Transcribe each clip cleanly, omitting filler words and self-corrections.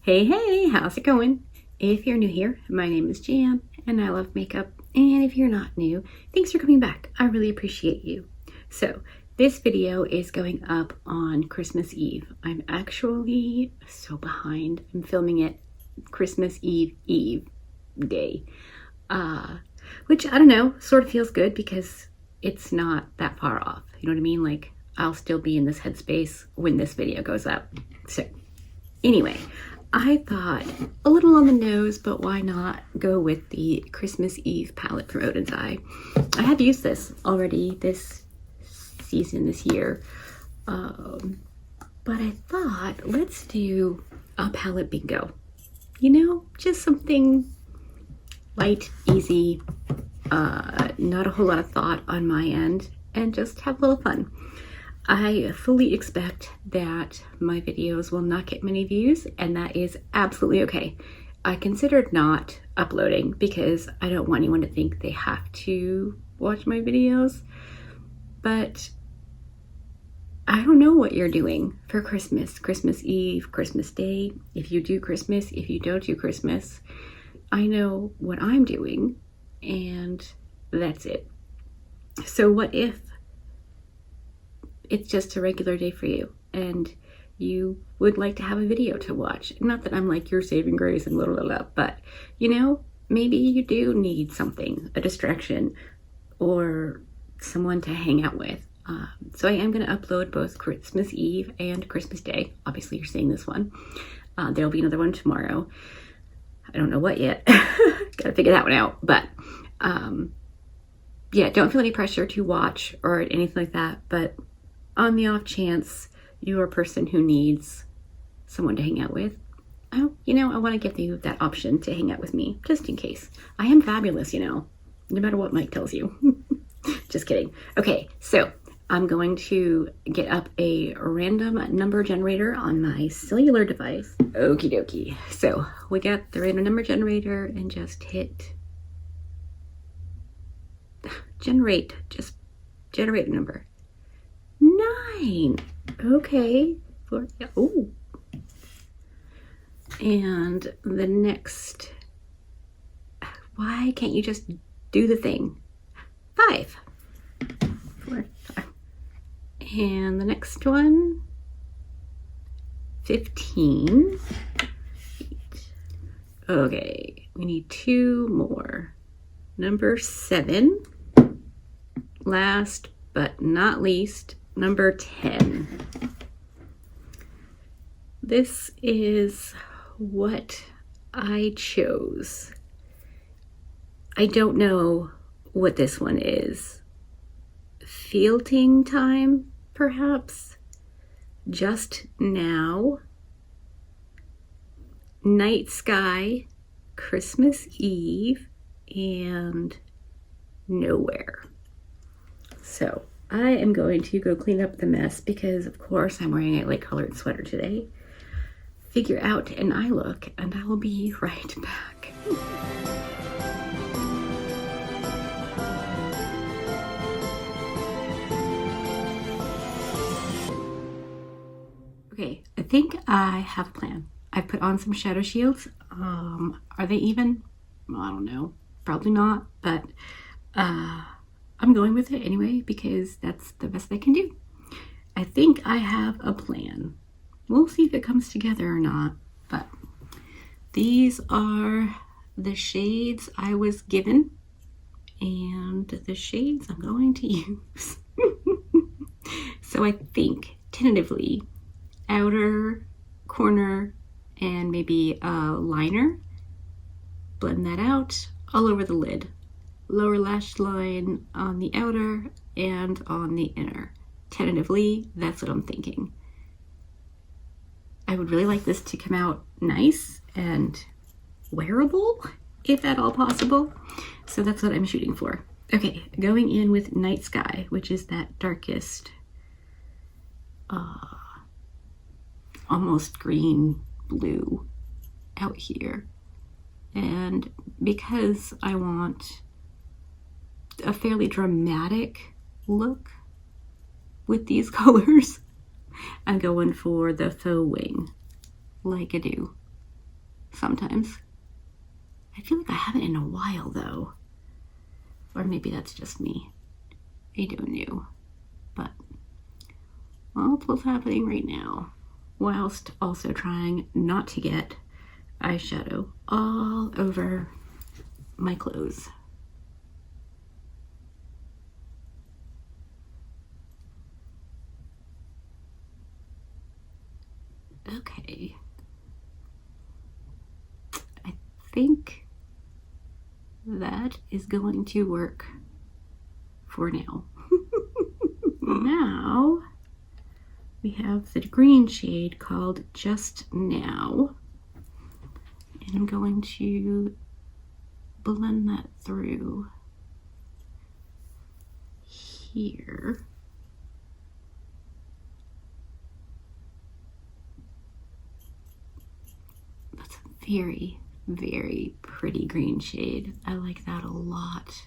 Hey, how's it going? If you're new here, my name is Jan and I love makeup. And if you're not new, thanks for coming back. I really appreciate you. So this video is going up on Christmas Eve. I'm actually so behind. I'm filming it Christmas Eve day, which I don't know, sort of feels good because it's not that far off. You know what I mean? Like I'll still be in this headspace when this video goes up. So anyway, I thought a little on the nose, but why not go with the Christmas Eve palette from Oden's Eye. I have used this already this season, this year, but I thought let's do a palette bingo. You know, just something light, easy, not a whole lot of thought on my end, and just have a little fun. I fully expect that my videos will not get many views, and that is absolutely okay. I considered not uploading because I don't want anyone to think they have to watch my videos, but I don't know what you're doing for Christmas, Christmas Eve, Christmas Day, if you do Christmas, if you don't do Christmas. I know what I'm doing, and that's it. So what if it's just a regular day for you and you would like to have a video to watch? Not that I'm like your saving grace and blah, blah, blah, but you know, maybe you do need something, a distraction or someone to hang out with. So I am going to upload both Christmas Eve and Christmas Day. Obviously you're seeing this one. There'll be another one tomorrow. I don't know what yet. Gotta figure that one out. But yeah, don't feel any pressure to watch or anything like that. But on the off chance you're a person who needs someone to hang out with, I want to give you that option to hang out with me, just in case. I am fabulous, you know, no matter what Mike tells you. Just kidding. Okay, so I'm going to get up a random number generator on my cellular device. Okie dokie. So we got the random number generator and just hit generate. Just generate a number. 9. Okay. Oh. And the next, why can't you just do the thing? 5. 4, 5. And the next one, 15. 8. Okay, we need 2 more. Number 7. Last but not least, number 10. This is what I chose. I don't know what this one is. Fealting time, perhaps? Just now? Night sky, Christmas Eve, and nowhere. So I am going to go clean up the mess because of course I'm wearing a light colored sweater today. Figure out an eye look and I will be right back. Okay, I think I have a plan. I've put on some shadow shields. Are they even? Well, I don't know. Probably not, but I'm going with it anyway because that's the best I can do. I think I have a plan. We'll see if it comes together or not, but these are the shades I was given and the shades I'm going to use. So I think tentatively outer corner and maybe a liner. Blend that out all over the lid. Lower lash line on the outer and on the inner. Tentatively, that's what I'm thinking. I would really like this to come out nice and wearable, if at all possible. So that's what I'm shooting for. Okay, going in with Night Sky, which is that darkest, almost green blue out here. And because I want a fairly dramatic look with these colors, I'm going for the faux wing, like I do. sometimes. I feel like I haven't in a while though. Or maybe that's just me. I don't know. But, well, that's what's happening right now. Whilst also trying not to get eyeshadow all over my clothes. Okay. I think that is going to work for now. Now we have the green shade called Just Now, and I'm going to blend that through here. That's a very, very pretty green shade. I like that a lot.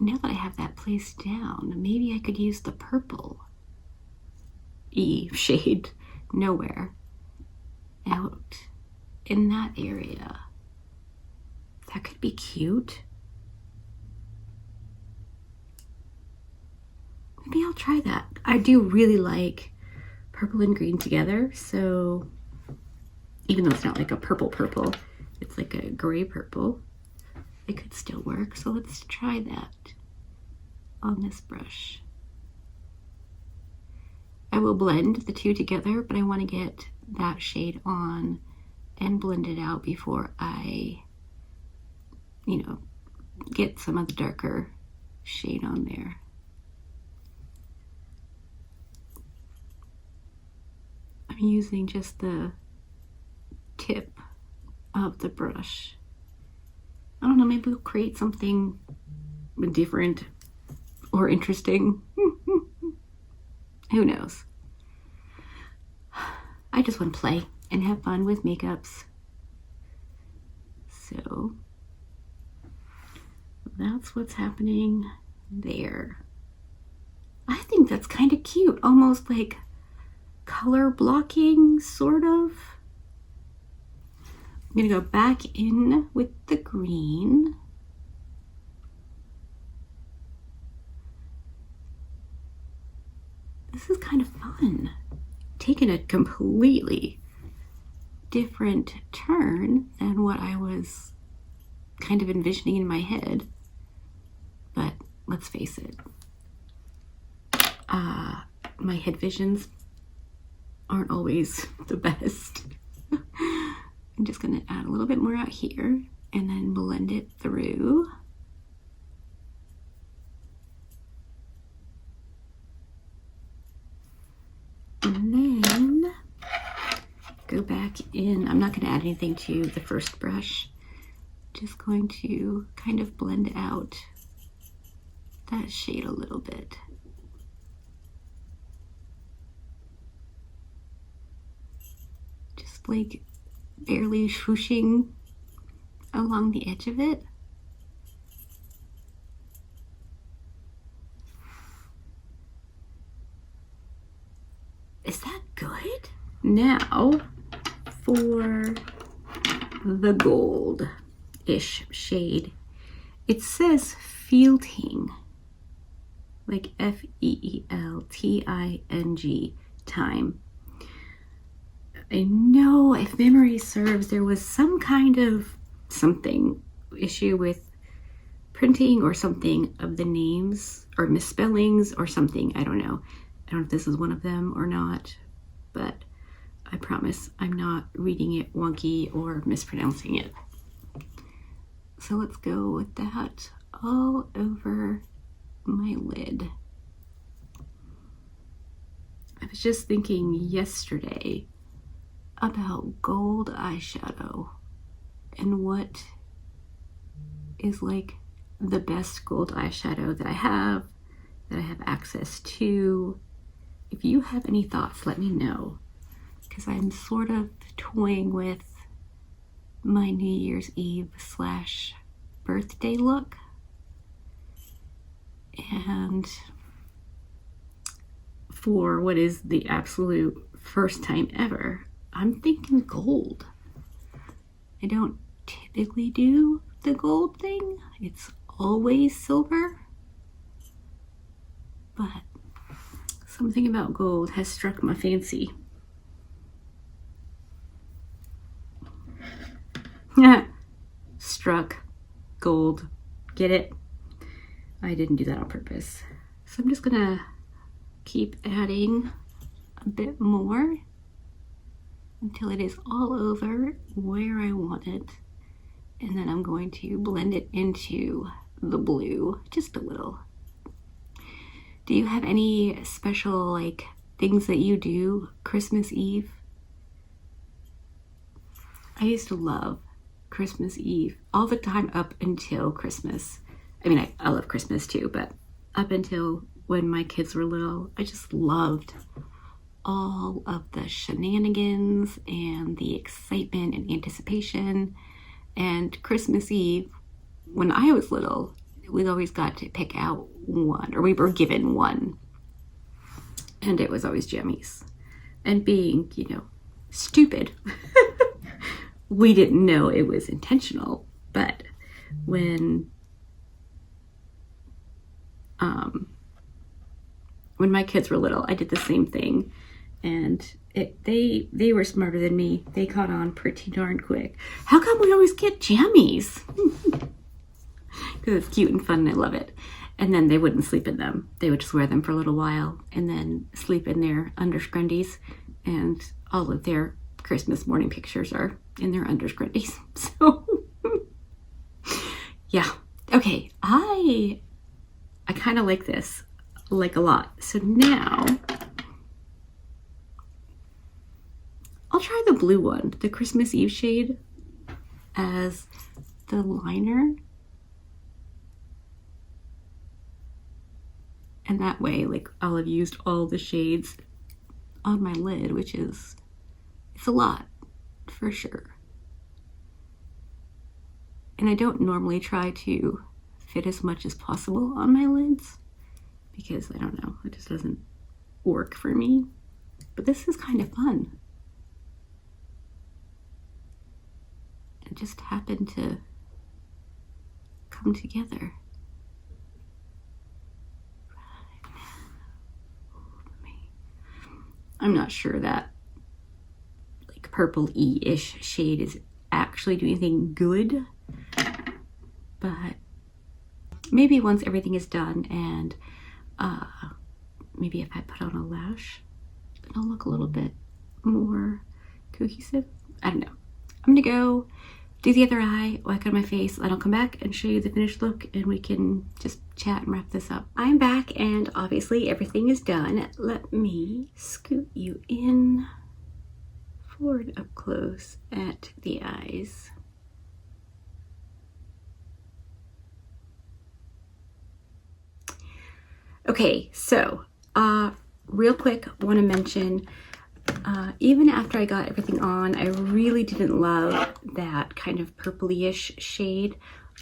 Now that I have that placed down, maybe I could use the purple shade Nowhere out in that area. That could be cute. Maybe I'll try that. I do really like purple and green together, so even though it's not like a purple, it's like a gray purple, it could still work. So let's try that on this brush. I will blend the two together, but I want to get that shade on and blend it out before I, get some of the darker shade on there. I'm using just the tip of the brush. I don't know, maybe we'll create something different or interesting. Who knows? I just want to play and have fun with makeups. So that's what's happening there. I think that's kind of cute, almost like color blocking, sort of. I'm gonna go back in with the green. This is kind of fun. Taking a completely different turn than what I was kind of envisioning in my head. But let's face it, my head visions aren't always the best. I'm just gonna add a little bit more out here and then blend it through. And then go back in. I'm not going to add anything to the first brush. Just going to kind of blend out that shade a little bit. Just like barely swooshing along the edge of it. Is that good? Now for the gold-ish shade. It says Feelting, like F-E-E-L-T-I-N-G, time. I know, if memory serves, there was some kind of issue with printing or something of the names, or misspellings or something. I don't know. I don't know if this is one of them or not, but I promise I'm not reading it wonky or mispronouncing it. So let's go with that all over my lid. I was just thinking yesterday about gold eyeshadow and what is like the best gold eyeshadow that I have access to. If you have any thoughts, let me know, because I'm sort of toying with my New Year's Eve / birthday look. And for what is the absolute first time ever, I'm thinking gold. I don't typically do the gold thing. It's always silver. But something about gold has struck my fancy. Struck gold. Get it? I didn't do that on purpose. So I'm just gonna keep adding a bit more until it is all over where I want it. And then I'm going to blend it into the blue just a little. Do you have any special like things that you do Christmas Eve? I used to love Christmas Eve all the time up until Christmas. I mean, I love Christmas too, but up until when my kids were little, I just loved all of the shenanigans and the excitement and anticipation. And Christmas Eve, when I was little, we always got to pick out one, or we were given one, and it was always jammies. And being, you know, stupid, we didn't know it was intentional. But when my kids were little, I did the same thing, and they were smarter than me. They caught on pretty darn quick. How come we always get jammies? Because it's cute and fun and I love it. And then they wouldn't sleep in them. They would just wear them for a little while and then sleep in their underscrundies. And all of their Christmas morning pictures are in their underscrundies. So, yeah. Okay, I kind of like this, like a lot. So now, I'll try the blue one, the Christmas Eve shade, as the liner. And that way, like, I'll have used all the shades on my lid, which is, it's a lot, for sure. And I don't normally try to fit as much as possible on my lids, because I don't know, it just doesn't work for me. But this is kind of fun. It just happened to come together. I'm not sure that like purple-y-ish shade is actually doing anything good, but maybe once everything is done and maybe if I put on a lash, it'll look a little bit more cohesive. I don't know. I'm gonna go do the other eye, whack on my face, and I'll come back and show you the finished look and we can just chat and wrap this up. I'm back and obviously everything is done. Let me scoot you in forward up close at the eyes. Okay, so real quick, want to mention even after I got everything on, I really didn't love that kind of purpley-ish shade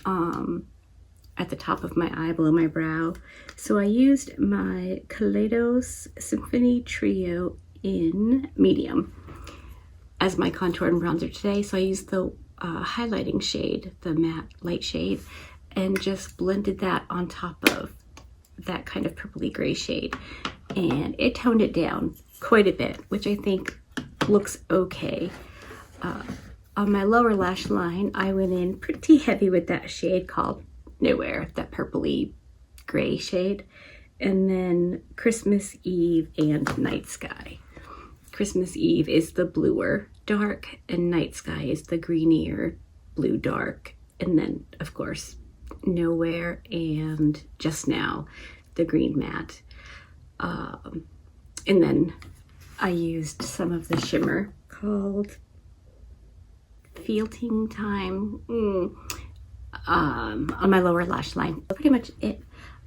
at the top of my eye, below my brow. So I used my Kaleidos Symphony Trio in medium as my contour and bronzer today. So I used the highlighting shade, the matte light shade, and just blended that on top of that kind of purpley gray shade. And it toned it down quite a bit, which I think looks okay. On my lower lash line, I went in pretty heavy with that shade called Nowhere, that purpley gray shade. And then Christmas Eve and Night Sky. Christmas Eve is the bluer dark and Night Sky is the greenier blue dark. And then, of course, Nowhere and Just Now, the green matte. And then I used some of the shimmer called Feelting Time on my lower lash line. Pretty much it.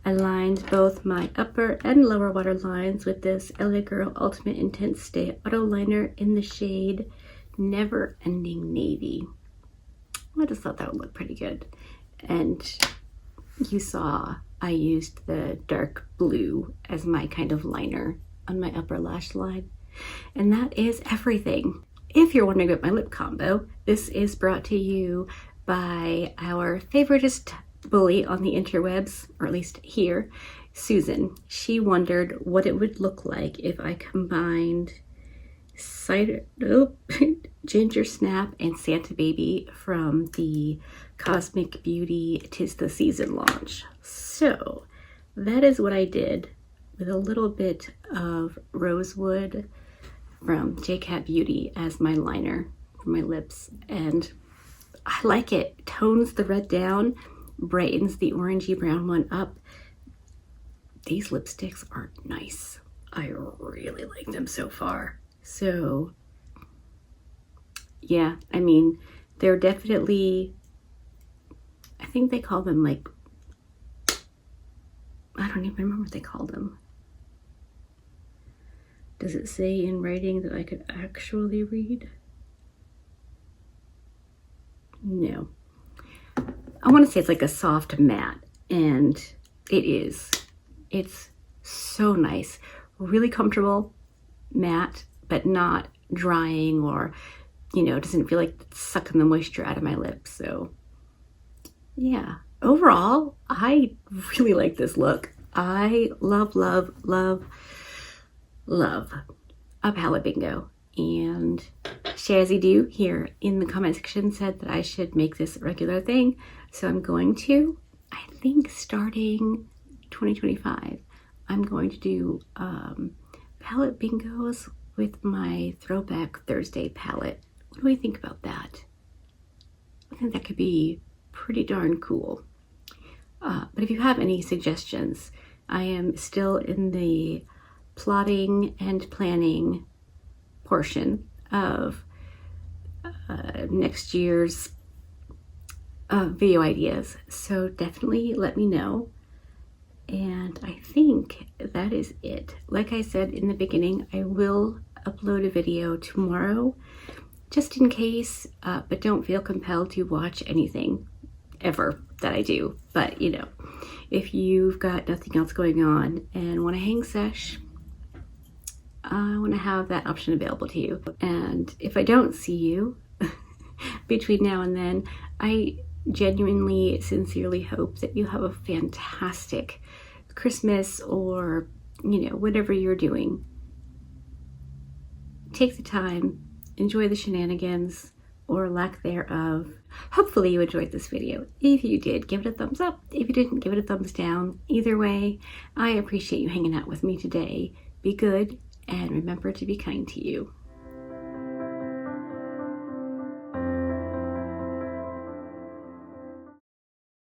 I lined both my upper and lower water lines with this LA Girl Ultimate Intense Stay Auto Liner in the shade Never Ending Navy. I just thought that would look pretty good. And you saw I used the dark blue as my kind of liner on my upper lash line. And that is everything. if you're wondering about my lip combo, this is brought to you by our favoriteest bully on the interwebs, or at least here, Susan. She wondered what it would look like if I combined Ginger Snap and Santa Baby from the Cosmic Beauty 'Tis the Season launch. So that is what I did, with a little bit of Rosewood from JCat Beauty as my liner for my lips, and I like it. Tones the red down, brightens the orangey brown one up. These lipsticks are nice. I really like them so far. So yeah, I mean, they're definitely, I think they call them like, I don't even remember what they call them. Does it say in writing that I could actually read? No. I want to say it's like a soft matte, and it is. It's so nice. Really comfortable, matte, but not drying or, you know, doesn't feel like it's sucking the moisture out of my lips. So yeah, overall, I really like this look. I love, love, love, love a palette bingo. And Shazzy Doo here in the comment section said that I should make this a regular thing. So I'm going to, I think starting 2025, I'm going to do palette bingos with my Throwback Thursday palette. What do we think about that? I think that could be pretty darn cool. But if you have any suggestions, I am still in the plotting and planning portion of next year's video ideas. So definitely let me know. And I think that is it. Like I said in the beginning, I will upload a video tomorrow, just in case, but don't feel compelled to watch anything ever that I do. But you know, if you've got nothing else going on and want to hang sesh, I want to have that option available to you. And if I don't see you between now and then, I genuinely, sincerely hope that you have a fantastic Christmas, or, you know, whatever you're doing. Take the time, enjoy the shenanigans, or lack thereof. Hopefully you enjoyed this video. If you did, give it a thumbs up. If you didn't, give it a thumbs down. Either way, I appreciate you hanging out with me today. Be good, and remember to be kind to you.